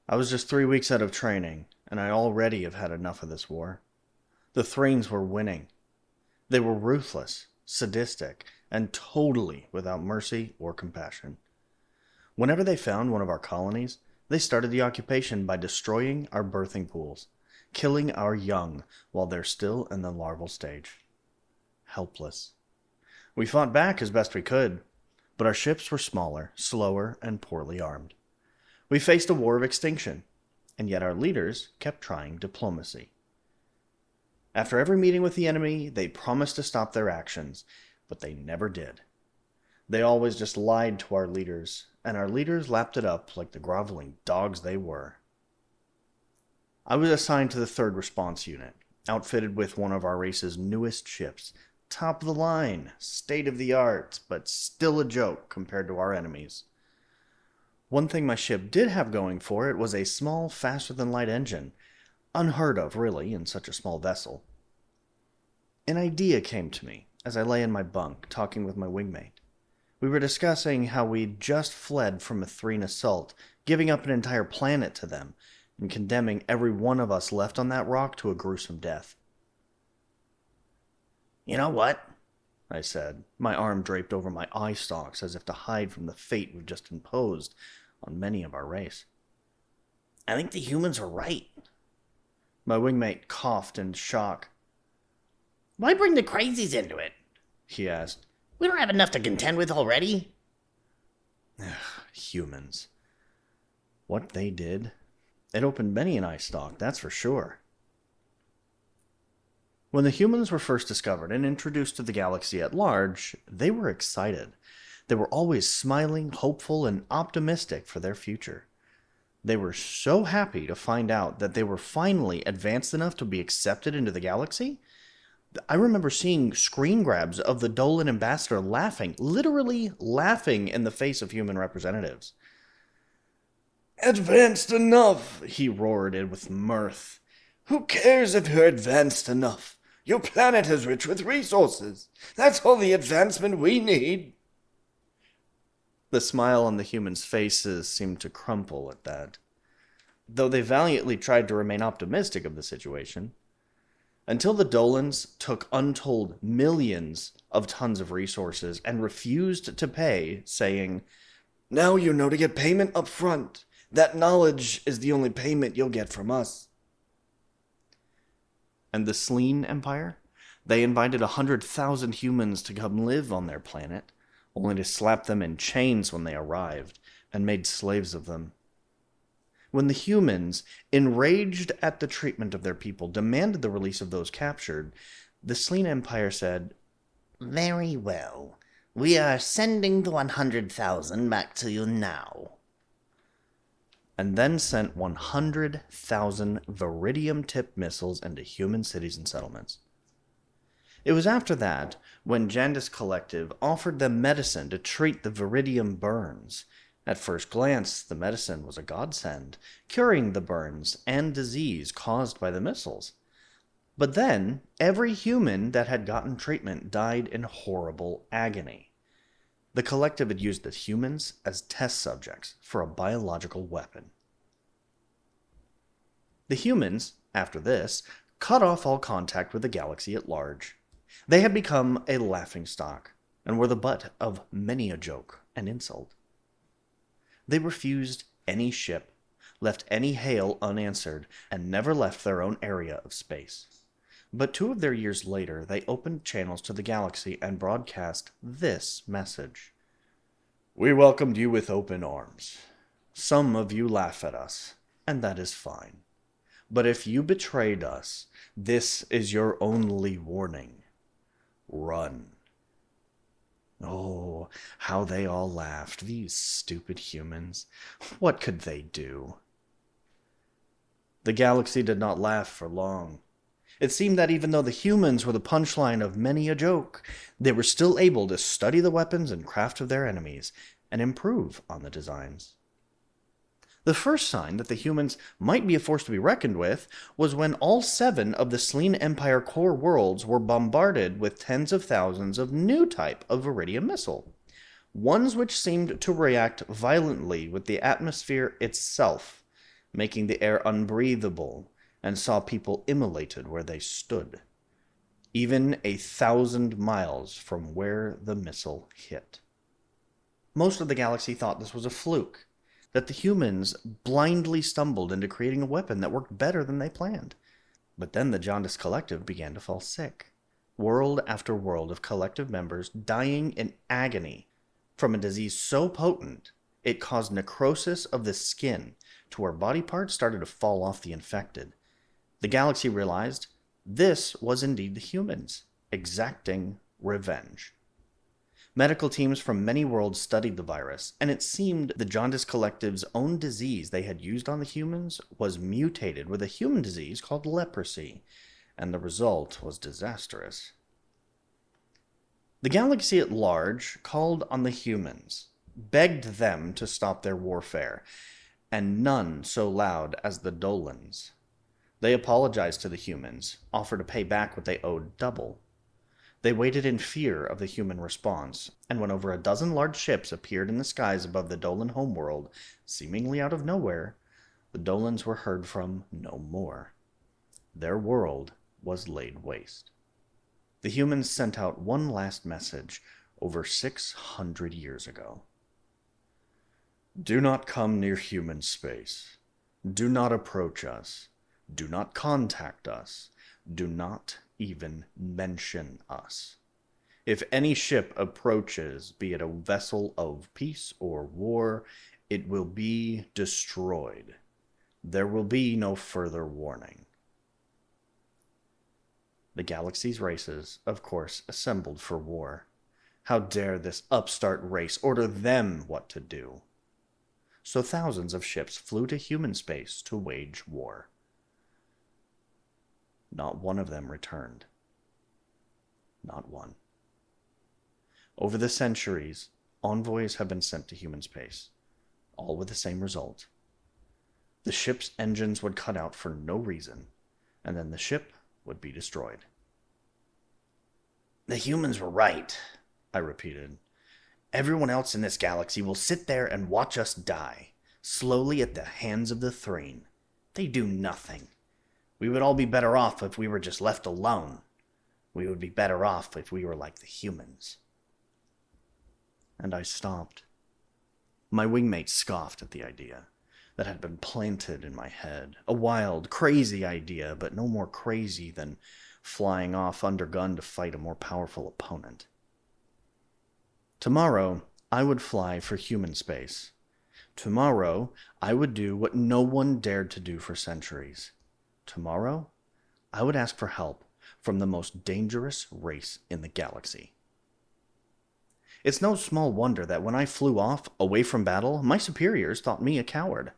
I was just 3 weeks out of training, and I already have had enough of this war. The Thrains were winning. They were ruthless, sadistic, and totally without mercy or compassion. Whenever they found one of our colonies, they started the occupation by destroying our birthing pools, killing our young while they're still in the larval stage. Helpless. We fought back as best we could, but our ships were smaller, slower, and poorly armed. We faced a war of extinction, and yet our leaders kept trying diplomacy. After every meeting with the enemy, they promised to stop their actions, but they never did. They always just lied to our leaders, and our leaders lapped it up like the groveling dogs they were. I was assigned to the 3rd Response Unit, outfitted with one of our race's newest ships. Top of the line, state of the art, but still a joke compared to our enemies. One thing my ship did have going for it was a small, faster-than-light engine. Unheard of, really, in such a small vessel. An idea came to me as I lay in my bunk, talking with my wingmate. We were discussing how we'd just fled from a Threen assault, giving up an entire planet to them, and condemning every one of us left on that rock to a gruesome death. "You know what?" I said, my arm draped over my eye stalks as if to hide from the fate we've just imposed on many of our race. "I think the humans are right." My wingmate coughed in shock. "Why bring the crazies into it?" he asked. "We don't have enough to contend with already." Humans. What they did, it opened many an eye stalk, that's for sure. When the humans were first discovered and introduced to the galaxy at large, they were excited. They were always smiling, hopeful, and optimistic for their future. They were so happy to find out that they were finally advanced enough to be accepted into the galaxy. I remember seeing screen grabs of the Dolan ambassador laughing, literally laughing in the face of human representatives. "Advanced enough," he roared with mirth. "Who cares if you're advanced enough? Your planet is rich with resources. That's all the advancement we need." The smile on the humans' faces seemed to crumple at that, though they valiantly tried to remain optimistic of the situation. Until the Dolans took untold millions of tons of resources and refused to pay, saying, "Now you know to get payment up front. That knowledge is the only payment you'll get from us." And the Sleen Empire? They invited 100,000 humans to come live on their planet, only to slap them in chains when they arrived, and made slaves of them. When the humans, enraged at the treatment of their people, demanded the release of those captured, the Sleen Empire said, "Very well. We are sending the 100,000 back to you now." And then sent 100,000 Viridium-tipped missiles into human cities and settlements. It was after that when Jandis Collective offered them medicine to treat the Viridium burns. At first glance, the medicine was a godsend, curing the burns and disease caused by the missiles. But then, every human that had gotten treatment died in horrible agony. The Collective had used the humans as test subjects for a biological weapon. The humans, after this, cut off all contact with the galaxy at large. They had become a laughingstock, and were the butt of many a joke and insult. They refused any ship, left any hail unanswered, and never left their own area of space. But 2 of their years later, they opened channels to the galaxy and broadcast this message. "We welcomed you with open arms. Some of you laugh at us, and that is fine. But if you betrayed us, this is your only warning. Run." Oh, how they all laughed, these stupid humans. What could they do? The galaxy did not laugh for long. It seemed that even though the humans were the punchline of many a joke, they were still able to study the weapons and craft of their enemies and improve on the designs. The first sign that the humans might be a force to be reckoned with was when all 7 of the Sleen Empire core worlds were bombarded with tens of thousands of new type of Viridium missile, ones which seemed to react violently with the atmosphere itself. making the air unbreathable, and saw people immolated where they stood, even 1,000 miles from where the missile hit. Most of the galaxy thought this was a fluke, that the humans blindly stumbled into creating a weapon that worked better than they planned. But then the Jaundice Collective began to fall sick. World after world of collective members dying in agony from a disease so potent it caused necrosis of the skin to where body parts started to fall off the infected. The galaxy realized this was indeed the humans, exacting revenge. Medical teams from many worlds studied the virus, and it seemed the Jaundice Collective's own disease they had used on the humans was mutated with a human disease called leprosy, and the result was disastrous. The galaxy at large called on the humans, begged them to stop their warfare, and none so loud as the Dolans. They apologized to the humans, offered to pay back what they owed double. They waited in fear of the human response, and when over a dozen large ships appeared in the skies above the Dolan homeworld, seemingly out of nowhere, the Dolans were heard from no more. Their world was laid waste. The humans sent out one last message over 600 years ago. Do not come near human space. Do not approach us. Do not contact us. Do not even mention us. If any ship approaches, be it a vessel of peace or war, it will be destroyed. There will be no further warning. The galaxy's races, of course, assembled for war. How dare this upstart race order them what to do? So thousands of ships flew to human space to wage war. Not one of them returned. Not one. Over the centuries, envoys have been sent to human space, all with the same result. The ship's engines would cut out for no reason, and then the ship would be destroyed. The humans were right, I repeated. Everyone else in this galaxy will sit there and watch us die, slowly at the hands of the Threen. They do nothing. We would all be better off if we were just left alone. We would be better off if we were like the humans. And I stopped. My wingmate scoffed at the idea that had been planted in my head. A wild, crazy idea, but no more crazy than flying off under gun to fight a more powerful opponent. Tomorrow, I would fly for human space. Tomorrow, I would do what no one dared to do for centuries. Tomorrow, I would ask for help from the most dangerous race in the galaxy. It's no small wonder that when I flew off, away from battle, my superiors thought me a coward.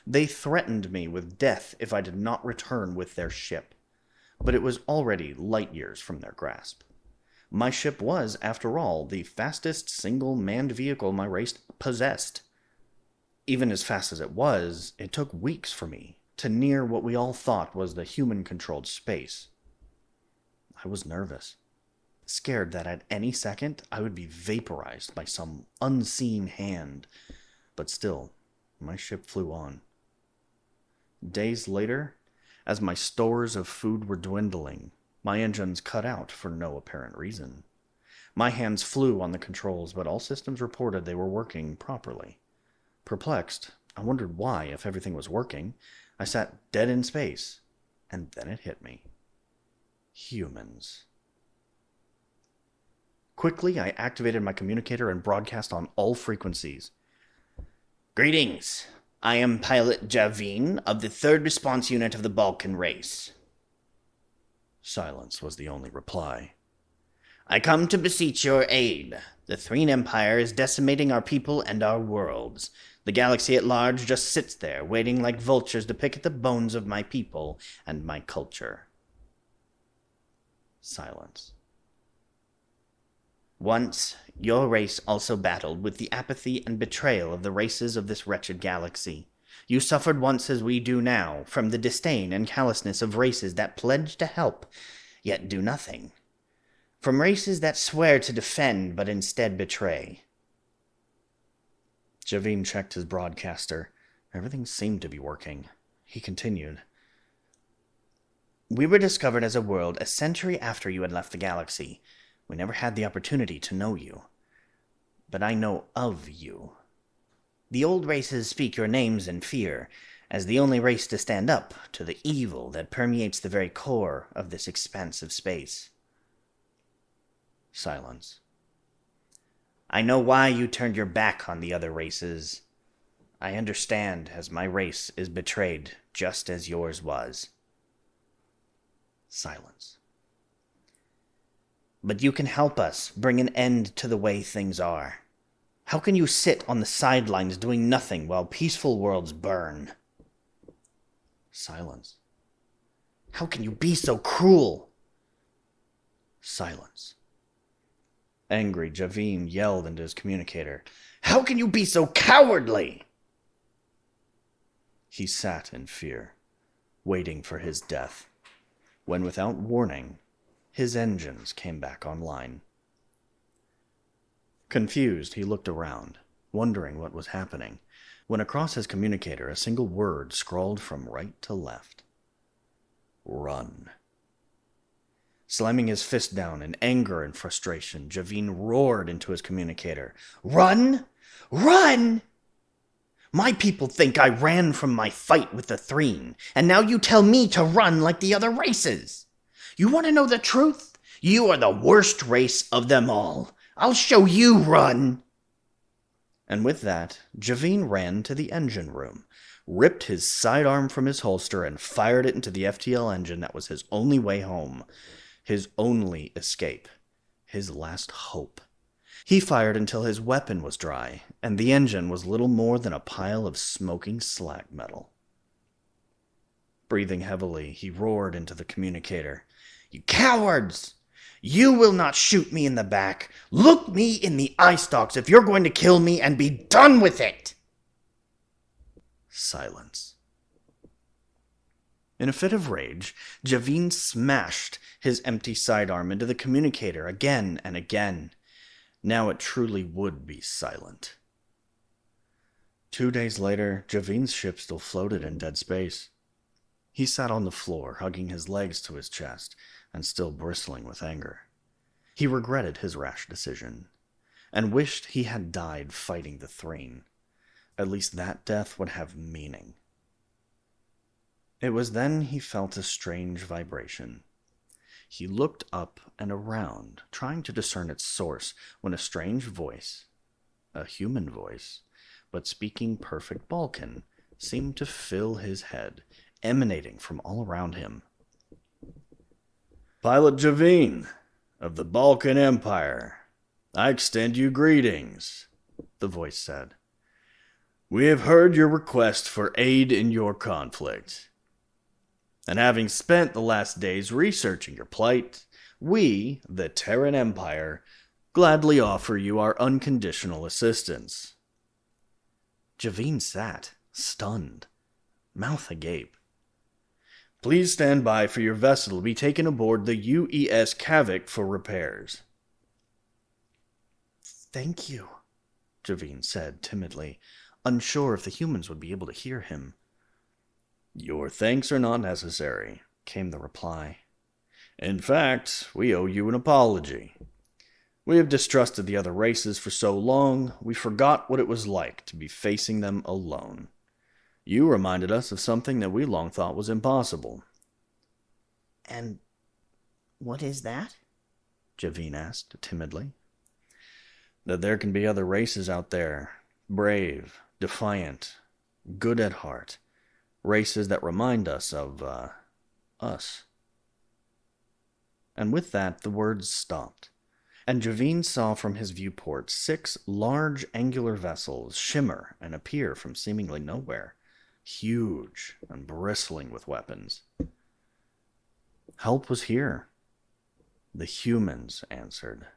They threatened me with death if I did not return with their ship, but it was already light years from their grasp. My ship was, after all, the fastest single manned vehicle my race possessed. Even as fast as it was, it took weeks for me to near what we all thought was the human-controlled space. I was nervous, scared that at any second I would be vaporized by some unseen hand, but still, my ship flew on. Days later, as my stores of food were dwindling, my engines cut out for no apparent reason. My hands flew on the controls, but all systems reported they were working properly. Perplexed, I wondered why, if everything was working, I sat dead in space, and then it hit me. Humans. Quickly, I activated my communicator and broadcast on all frequencies. Greetings. I am Pilot Javin of the 3rd Response Unit of the Balkan race. Silence was the only reply. I come to beseech your aid. The Threen Empire is decimating our people and our worlds. The galaxy at large just sits there, waiting like vultures to pick at the bones of my people and my culture. Silence. Once, your race also battled with the apathy and betrayal of the races of this wretched galaxy. You suffered once as we do now, from the disdain and callousness of races that pledge to help, yet do nothing. From races that swear to defend, but instead betray. Javin checked his broadcaster, Everything seemed to be working. He continued. We were discovered as a world a century after you had left the galaxy. We never had the opportunity to know you. But I know of you. The old races speak your names in fear, as the only race to stand up to the evil that permeates the very core of this expansive space. Silence. I know why you turned your back on the other races. I understand, as my race is betrayed just as yours was. Silence. But you can help us bring an end to the way things are. How can you sit on the sidelines doing nothing while peaceful worlds burn? Silence. How can you be so cruel? Silence. Angry, Javin yelled into his communicator. How can you be so cowardly? He sat in fear, waiting for his death, when without warning, his engines came back online. Confused, he looked around, wondering what was happening, when across his communicator a single word scrawled from right to left. Run. Slamming his fist down in anger and frustration, Javin roared into his communicator. Run? Run! My people think I ran from my fight with the Threen, and now you tell me to run like the other races. You want to know the truth? You are the worst race of them all. I'll show you, run! And with that, Javin ran to the engine room, ripped his sidearm from his holster, and fired it into the FTL engine that was his only way home, his only escape, his last hope. He fired until his weapon was dry, and the engine was little more than a pile of smoking slag metal. Breathing heavily, he roared into the communicator. You cowards! You will not shoot me in the back. Look me in the eye stalks if you're going to kill me and be done with it! Silence. In a fit of rage, Javin smashed his empty sidearm into the communicator again and again. Now it truly would be silent. 2 days later, Javin's ship still floated in dead space. He sat on the floor, hugging his legs to his chest, and still bristling with anger. He regretted his rash decision, and wished he had died fighting the Threen. At least that death would have meaning. It was then he felt a strange vibration. He looked up and around, trying to discern its source, when a strange voice, a human voice, but speaking perfect Balkan, seemed to fill his head, emanating from all around him. Pilot Javin, of the Balkan Empire, I extend you greetings, the voice said. We have heard your request for aid in your conflict. And having spent the last days researching your plight, we, the Terran Empire, gladly offer you our unconditional assistance. Javin sat, stunned, mouth agape. Please stand by for your vessel to be taken aboard the UES Kavik for repairs. Thank you, Javin said timidly, unsure if the humans would be able to hear him. Your thanks are not necessary, came the reply. In fact, we owe you an apology. We have distrusted the other races for so long, we forgot what it was like to be facing them alone. You reminded us of something that we long thought was impossible. And what is that? Javin asked timidly. That there can be other races out there, brave, defiant, good at heart. Races that remind us of, us. And with that, the words stopped, and Javin saw from his viewport 6 large angular vessels shimmer and appear from seemingly nowhere, huge and bristling with weapons. Help was here. The humans answered.